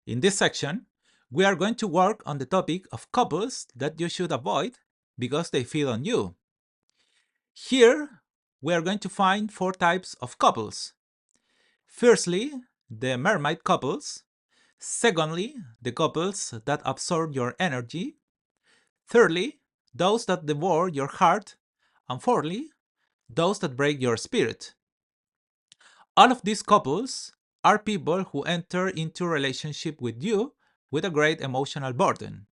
In this section, we are going to work on the topic of couples that you should avoid because they feed on you. Here, we are going to find four types of couples. Firstly, the mermaid couples. Secondly, the couples that absorb your energy. Thirdly, those that devour your heart. And fourthly, those that break your spirit. All of these couples are people who enter into a relationship with you with a great emotional burden,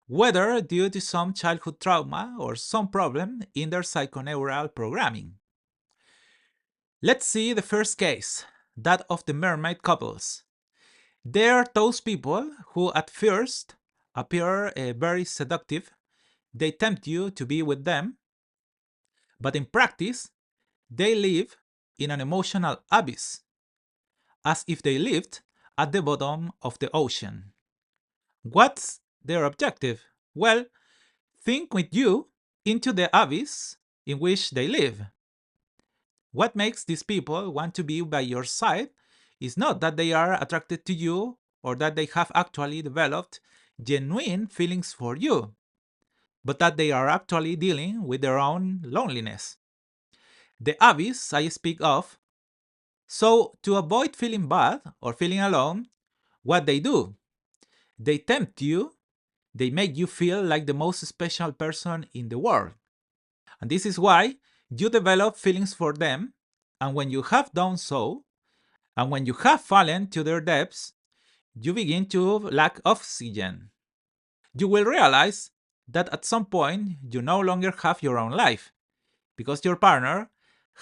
whether due to some childhood trauma or some problem in their psychoneural programming. Let's see the first case, that of the mermaid couples. They are those people who at first appear very seductive. They tempt you to be with them, but in practice, they live in an emotional abyss, as if they lived at the bottom of the ocean. What's their objective? Well, think with you into the abyss in which they live. What makes these people want to be by your side is not that they are attracted to you or that they have actually developed genuine feelings for you, but that they are actually dealing with their own loneliness. The abyss I speak of. So, to avoid feeling bad or feeling alone, what they do? They tempt you, they make you feel like the most special person in the world. And this is why you develop feelings for them. And when you have done so, and when you have fallen to their depths, you begin to lack oxygen. You will realize that at some point you no longer have your own life because your partner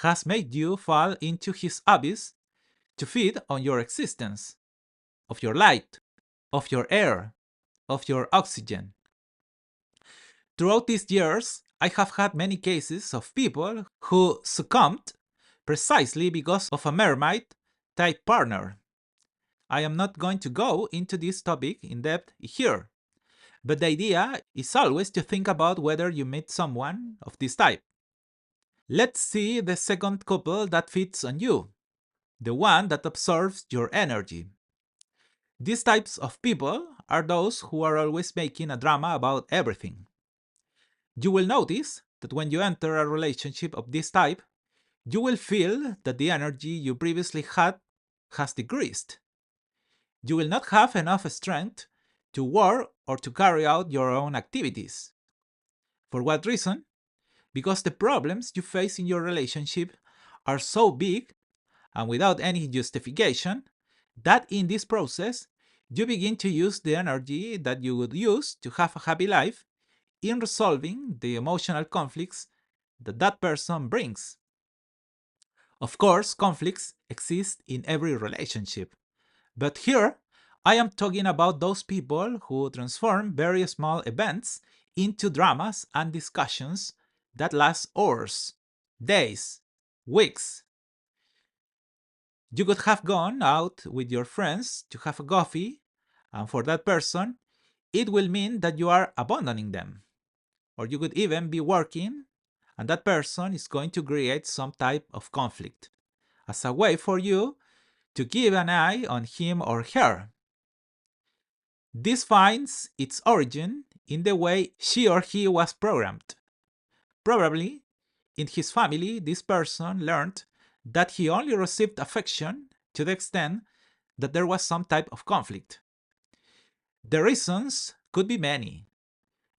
has made you fall into his abyss to feed on your existence, of your light, of your air, of your oxygen. Throughout these years, I have had many cases of people who succumbed precisely because of a mermaid type partner. I am not going to go into this topic in depth here, but the idea is always to think about whether you meet someone of this type. Let's see the second couple that fits on you, the one that absorbs your energy. These types of people are those who are always making a drama about everything. You will notice that when you enter a relationship of this type, you will feel that the energy you previously had has decreased. You will not have enough strength to work or to carry out your own activities. For what reason? Because the problems you face in your relationship are so big and without any justification that in this process you begin to use the energy that you would use to have a happy life in resolving the emotional conflicts that that person brings. Of course, conflicts exist in every relationship, but here I am talking about those people who transform very small events into dramas and discussions that last hours, days, weeks. You could have gone out with your friends to have a coffee, and for that person, it will mean that you are abandoning them. Or you could even be working, and that person is going to create some type of conflict as a way for you to keep an eye on him or her. This finds its origin in the way she or he was programmed. Probably, in his family, this person learned that he only received affection to the extent that there was some type of conflict. The reasons could be many.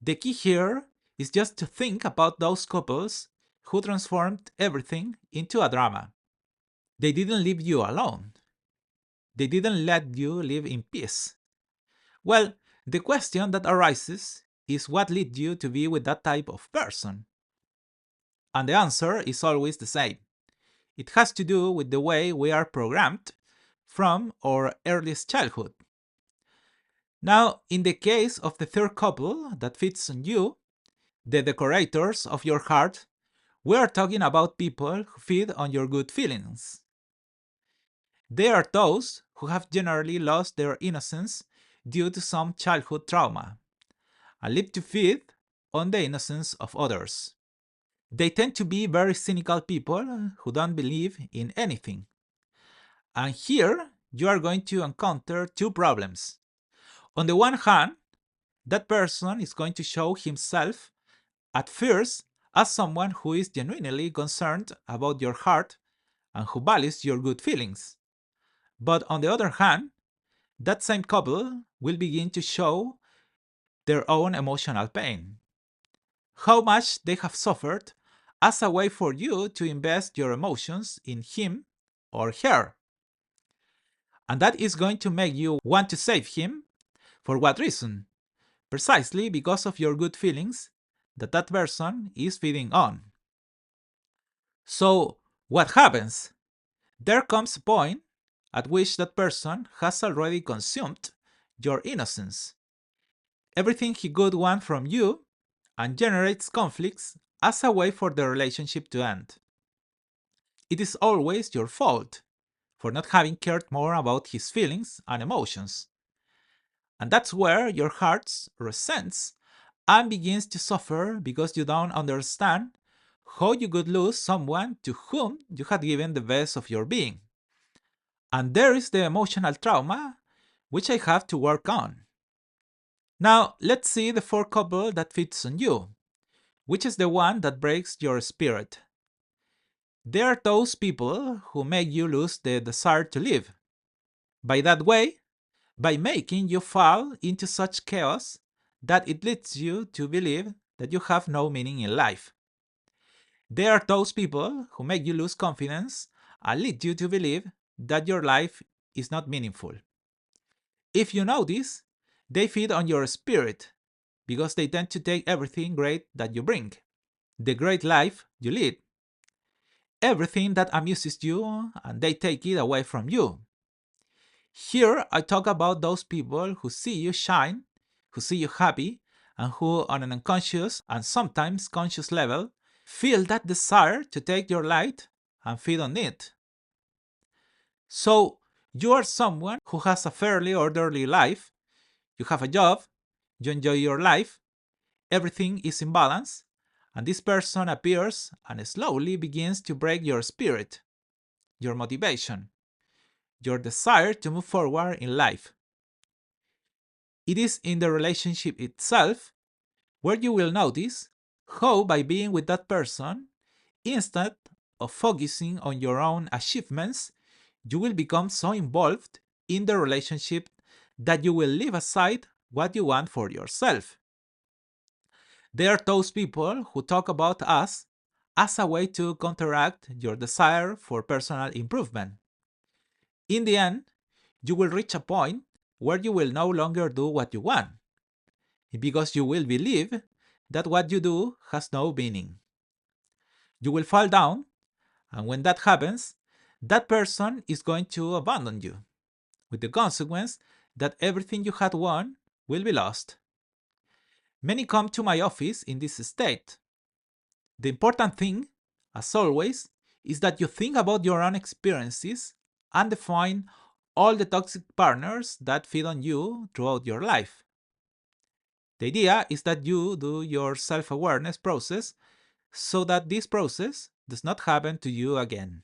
The key here is just to think about those couples who transformed everything into a drama. They didn't leave you alone. They didn't let you live in peace. Well, the question that arises is what led you to be with that type of person? And the answer is always the same. It has to do with the way we are programmed from our earliest childhood. Now, in the case of the third couple that fits on you, the decorators of your heart, we are talking about people who feed on your good feelings. They are those who have generally lost their innocence due to some childhood trauma and live to feed on the innocence of others. They tend to be very cynical people who don't believe in anything. And here you are going to encounter two problems. On the one hand, that person is going to show himself at first as someone who is genuinely concerned about your heart and who values your good feelings. But on the other hand, that same couple will begin to show their own emotional pain, how much they have suffered, as a way for you to invest your emotions in him or her. And that is going to make you want to save him. For what reason? Precisely because of your good feelings that that person is feeding on. So, what happens? There comes a point at which that person has already consumed your innocence, everything he could want from you, and generates conflicts as a way for the relationship to end. It is always your fault for not having cared more about his feelings and emotions. And that's where your heart resents and begins to suffer because you don't understand how you could lose someone to whom you had given the best of your being. And there is the emotional trauma which I have to work on. Now, let's see the fourth couple that fits on you, which is the one that breaks your spirit. They are those people who make you lose the desire to live. By that way, by making you fall into such chaos that it leads you to believe that you have no meaning in life. They are those people who make you lose confidence and lead you to believe that your life is not meaningful. If you know this, they feed on your spirit because they tend to take everything great that you bring, the great life you lead, everything that amuses you, and they take it away from you. Here I talk about those people who see you shine, who see you happy, and who, on an unconscious and sometimes conscious level, feel that desire to take your light and feed on it. So, you are someone who has a fairly orderly life, you have a job, you enjoy your life, everything is in balance, and this person appears and slowly begins to break your spirit, your motivation, your desire to move forward in life. It is in the relationship itself where you will notice how, by being with that person, instead of focusing on your own achievements, you will become so involved in the relationship that you will leave aside what you want for yourself. They are those people who talk about us as a way to counteract your desire for personal improvement. In the end, you will reach a point where you will no longer do what you want, because you will believe that what you do has no meaning. You will fall down, and when that happens, that person is going to abandon you, with the consequence that everything you had won will be lost. Many come to my office in this state. The important thing, as always, is that you think about your own experiences and define all the toxic partners that feed on you throughout your life. The idea is that you do your self awareness process so that this process does not happen to you again.